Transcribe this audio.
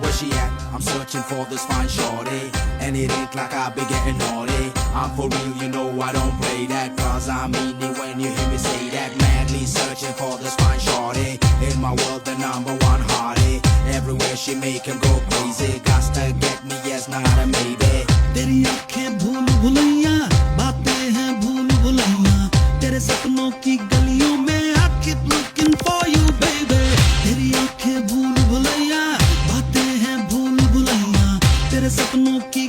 Where she at? I'm searching for this fine shorty, and it ain't like I be getting naughty. I'm for real, you know I don't play that, cause I mean it when you hear me say that. Madly searching for this fine shorty, in my world the number one hottie. Everywhere she make him go crazy, got to get me, yes, not a maybe. तेरी आंखें भूल भुलैया, बातें हैं भूल भुलैया, तेरे सपनों की गलियों में I keep looking for you baby. तेरी आंखें भूल भुलैया, बातें हैं भूल भुलैया, तेरे सपनों की